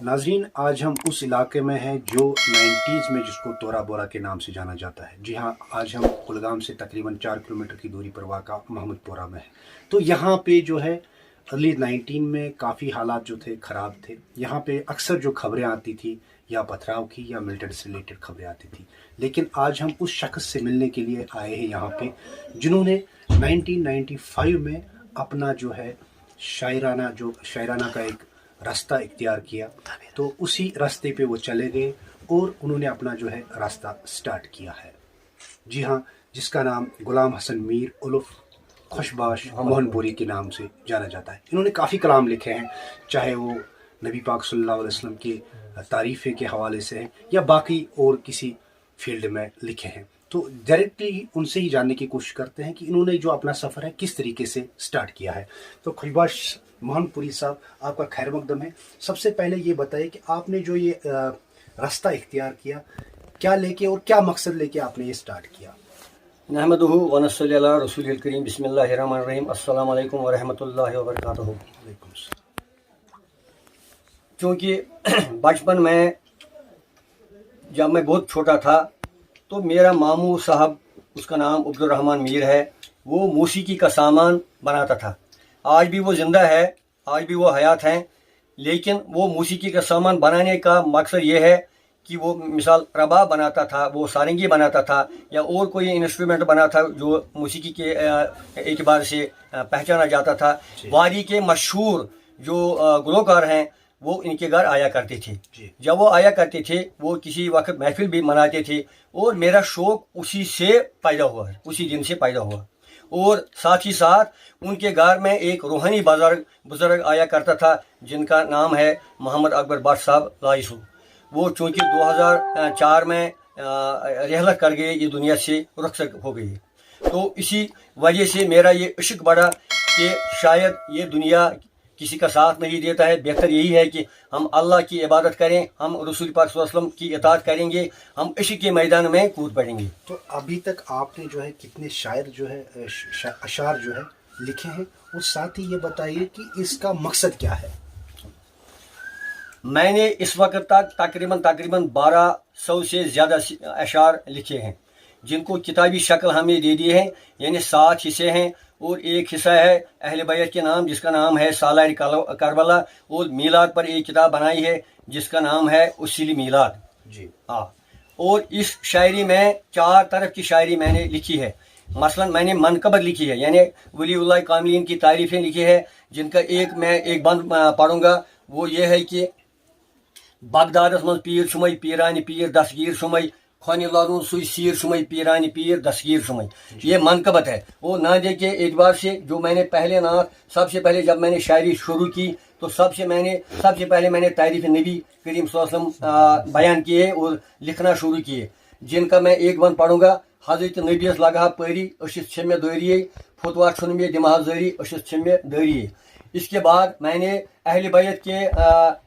ناظرین، آج ہم اس علاقے میں ہیں جو 90s میں جس کو تورا بورا کے نام سے جانا جاتا ہے۔ جی ہاں، آج ہم کلگام سے تقریباً 4 کلومیٹر کی دوری پر واقع محمد پورہ میں ہیں۔ تو یہاں پہ جو ہے ارلی 19 میں کافی حالات جو تھے خراب تھے۔ یہاں پہ اکثر جو خبریں آتی تھی یا پتھراؤ کی یا ملٹری سے ریلیٹڈ خبریں آتی تھی، لیکن آج ہم اس شخص سے ملنے کے لیے آئے ہیں یہاں پہ جنہوں نے 1995 میں اپنا جو ہے شاعرانہ کا ایک راستہ اختیار کیا، تو اسی راستے پہ وہ چلے گئے اور انہوں نے اپنا جو ہے راستہ سٹارٹ کیا ہے۔ جی ہاں، جس کا نام غلام حسن میر الف خوشباش موہن پوری کے نام سے جانا جاتا ہے۔ انہوں نے کافی کلام لکھے ہیں، چاہے وہ نبی پاک صلی اللہ علیہ وسلم کی تعریفیں کے حوالے سے ہیں یا باقی اور کسی فیلڈ میں لکھے ہیں۔ تو ڈائریکٹلی ان سے ہی جاننے کی کوشش کرتے ہیں کہ انہوں نے جو اپنا سفر ہے کس طریقے سے سٹارٹ کیا ہے۔ تو خوشباش موہن پوری صاحب، آپ کا خیر مقدم ہے۔ سب سے پہلے یہ بتائیے کہ آپ نے جو یہ راستہ اختیار کیا، کیا لے کے اور کیا مقصد لے کے آپ نے یہ سٹارٹ کیا؟ نحمدہ ونصلی علی رسول الکریم، بسم اللہ الرحمن الرحیم، السلام علیکم ورحمۃ اللہ وبرکاتہ۔ وعلیکم السلام۔ چونکہ بچپن میں جب میں بہت چھوٹا تھا تو میرا ماموں صاحب، اس کا نام عبد الرحمن میر ہے، وہ موسیقی کا سامان بناتا تھا۔ آج بھی وہ زندہ ہے، آج بھی وہ حیات ہیں، لیکن وہ موسیقی کا سامان بنانے کا مقصد یہ ہے کہ وہ مثال رباب بناتا تھا، وہ سارنگی بناتا تھا یا اور کوئی انسٹرومنٹ بنا تھا جو موسیقی کے اعتبار سے پہچانا جاتا تھا۔ وادی کے مشہور جو گلوکار ہیں وہ ان کے گھر آیا کرتے تھے۔ جب وہ آیا کرتے تھے وہ کسی وقت محفل بھی مناتے تھے، اور میرا شوق اسی سے پیدا ہوا، اسی دن سے پیدا ہوا۔ اور ساتھ ہی ساتھ ان کے گھر میں ایک روحانی بزرگ آیا کرتا تھا جن کا نام ہے محمد اکبر بٹ صاحب لائسو۔ وہ چونکہ 2004 میں رحلت کر گئے، یہ دنیا سے رخصت ہو گئی۔ تو اسی وجہ سے میرا یہ عشق بڑھا کہ شاید یہ دنیا کسی کا ساتھ نہیں دیتا ہے، بہتر یہی ہے کہ ہم اللہ کی عبادت کریں، ہم رسول پاک صلی اللہ علیہ وسلم کی اطاعت کریں گے، ہم عشق کے میدان میں کود پڑیں گے۔ تو ابھی تک آپ نے جو ہے کتنے شاعر جو ہے اشعار جو ہے لکھے ہیں، اور ساتھ ہی یہ بتائیے کہ اس کا مقصد کیا ہے؟ میں نے اس وقت تک تقریباً 1200 سے زیادہ اشعار لکھے ہیں، جن کو کتابی شکل ہم نے دے دی ہے، یعنی 7 حصے ہیں، اور ایک حصہ ہے اہل بیت کے نام جس کا نام ہے سالار کربلا، اور میلاد پر ایک کتاب بنائی ہے جس کا نام ہے اصیل میلاد۔ جی ہاں، اور اس شاعری میں 4 طرف کی شاعری میں نے لکھی ہے۔ مثلا میں نے منقبت لکھی ہے، یعنی ولی اللہ کاملین کی تعریفیں لکھی ہے، جن کا میں ایک بند پڑھوں گا۔ وہ یہ ہے کہ بغدادس من پیر شمے پیران پیر دستگیر شمے، خون لرون سوئی سیر شمے پیران پیر دستگیر شمے۔ یہ منقبت ہے۔ وہ نادے کے اعتبار سے جو میں نے پہلے سب سے پہلے جب میں نے شاعری شروع کی تو سب سے پہلے میں نے تعریف نبی کریم صلی اللہ علیہ وسلم بیان کیے اور لکھنا شروع کیے، جن کا میں ایک بند پڑھوں گا۔ حضرت نبیس لگا پری اشس چھمے دوریے، فتوا چھن میں دماغ زری اشس چھمے دوریے۔ اس کے بعد میں نے اہل بیت کے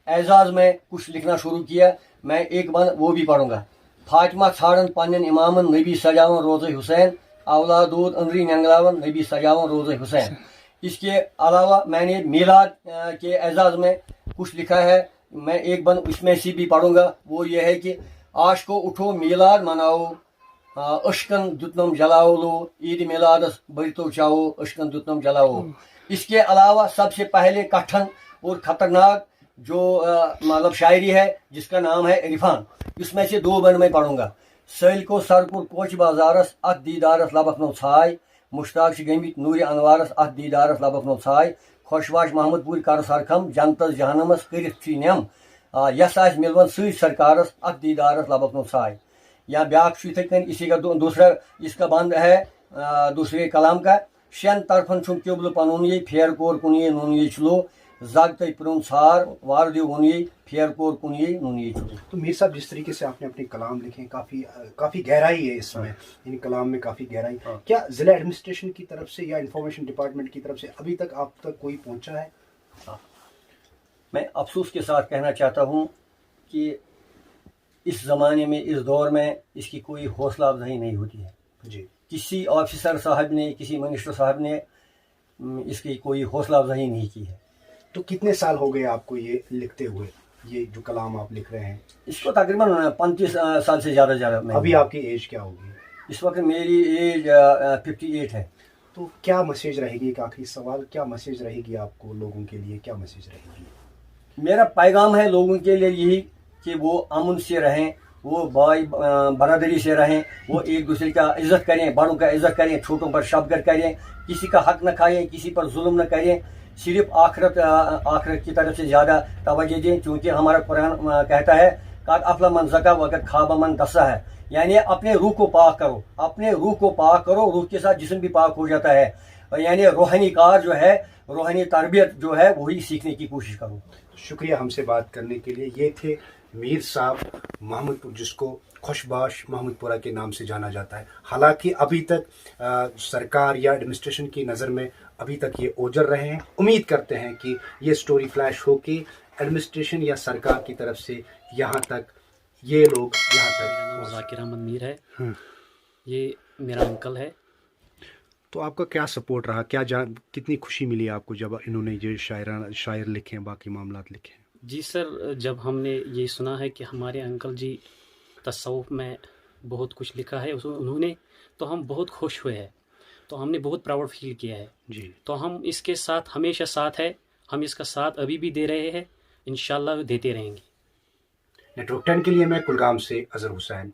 اعزاز میں کچھ لکھنا شروع کیا، میں ایک بند وہ بھی پڑھوں گا۔ فاطمہ ژھانڈن پنن امامن نبی سجاون روزہ حسین، اولاد دود اندری ننگلاون نبی سجاون روزہ حسین۔ اس کے علاوہ میں نے میلاد کے اعزاز میں کچھ لکھا ہے، میں ایک بند اس میں سے بھی پڑھوں گا۔ وہ یہ ہے کہ عاشقو اٹھو میلاد مناؤ، اشکن دتنم جلاؤ لو، عید میلادس برتو چاؤ، اشکن دتنم جلاؤ۔ اس کے علاوہ سب سے پہلے کٹھن اور خطرناک جو مطلب شاعری ہے جس کا نام ہے عرفان، اس میں سے 2 بند میں پڑھوں گا۔ سیل کو سرپور کوچ بازارس ات دیدارس لبک نو چھائے، مشتاق گمت نور انوارس ات دیدارس لبک نو چھائے، خوشواش محمد پور کر سرخم جنتس جہنمس کرت چھی نیم، یس آس ملون ست سرکارس ات دیدارس لبک نو چھائے۔ یا بیاکھ اتھے کن اسی کا دوسرا اس کا بند ہے دوسرے کلام کا، شین طرفن چھم قبل پنون یہ پھیر کور کن یہ نون یہ چلو، زگ تی پرون ژھار وار دیو ون یہ پھیر کور کن یہ نون یہ چلو۔ تو میر صاحب، جس طریقے سے آپ نے اپنے کلام لکھے ہیں، کافی گہرائی ہے اس میں، یعنی کلام میں کافی گہرائی۔ کیا ضلع ایڈمنسٹریشن کی طرف سے یا انفارمیشن ڈپارٹمنٹ کی طرف سے ابھی تک آپ تک کوئی پہنچا ہے؟ میں افسوس کے ساتھ کہنا چاہتا ہوں کہ اس زمانے میں، اس دور میں اس کی کوئی حوصلہ افزائی نہیں ہوتی ہے۔ جی، کسی آفیسر صاحب نے، کسی منسٹر صاحب نے اس کی کوئی حوصلہ افزائی نہیں کی ہے۔ تو کتنے سال ہو گئے آپ کو یہ لکھتے ہوئے؟ یہ جو کلام آپ لکھ رہے ہیں؟ اس کو تقریباً 35 سال سے زیادہ میں. ابھی آپ کی ایج کیا ہوگی؟ اس وقت میری ایج 58 ہے. تو کیا میسیج رہے گی، ایک آخری سوال، کیا میسیج رہے گی آپ کو لوگوں کے لیے، کیا میسیج رہے گی؟ میرا پیغام ہے لوگوں کے لیے یہی کہ وہ امن سے رہیں، وہ بھائی برادری سے رہیں، وہ ایک دوسرے کا عزت کریں، بڑوں کا عزت کریں، چھوٹوں پر شفقت کریں، کسی کا حق نہ کھائیں، کسی پر ظلم نہ کریں، صرف آخرت کی طرف سے زیادہ توجہ دیں، چونکہ ہمارا قرآن کہتا ہے قد افلح من زکا وقد خاب من دسا ہے، یعنی اپنے روح کو پاک کرو، اپنے روح کو پاک کرو، روح کے ساتھ جسم بھی پاک ہو جاتا ہے، یعنی روحانی کار جو ہے، روحانی تربیت جو ہے وہی سیکھنے کی کوشش کروں. شکریہ ہم سے بات کرنے کے لیے. یہ تھے میر صاحب محمد پور، جس کو خوشباش محمد پورہ کے نام سے جانا جاتا ہے. حالانکہ ابھی تک سرکار یا ایڈمنسٹریشن کی نظر میں ابھی تک یہ اوجر رہے ہیں. امید کرتے ہیں کہ یہ سٹوری فلیش ہو کے ایڈمنسٹریشن یا سرکار کی طرف سے یہاں تک یہ لوگ یہاں میرا نام تک. ذاکر احمد میر ہے. یہ میرا انکل ہے. تو آپ کا کیا سپورٹ رہا، کتنی خوشی ملی آپ کو جب انہوں نے یہ شاعر لکھے ہیں، باقی معاملات لکھے ہیں؟ جی سر، جب ہم نے یہ سنا ہے کہ ہمارے انکل جی تصوف میں بہت کچھ لکھا ہے انہوں نے، تو ہم بہت خوش ہوئے ہیں، تو ہم نے بہت پراؤڈ فیل کیا ہے. جی. تو ہم اس کے ساتھ ہمیشہ ساتھ ہے، ہم اس کا ساتھ ابھی بھی دے رہے ہیں، انشاءاللہ دیتے رہیں گے. نیٹورک 10 کے لیے میں کلگام سے اظہر حسین.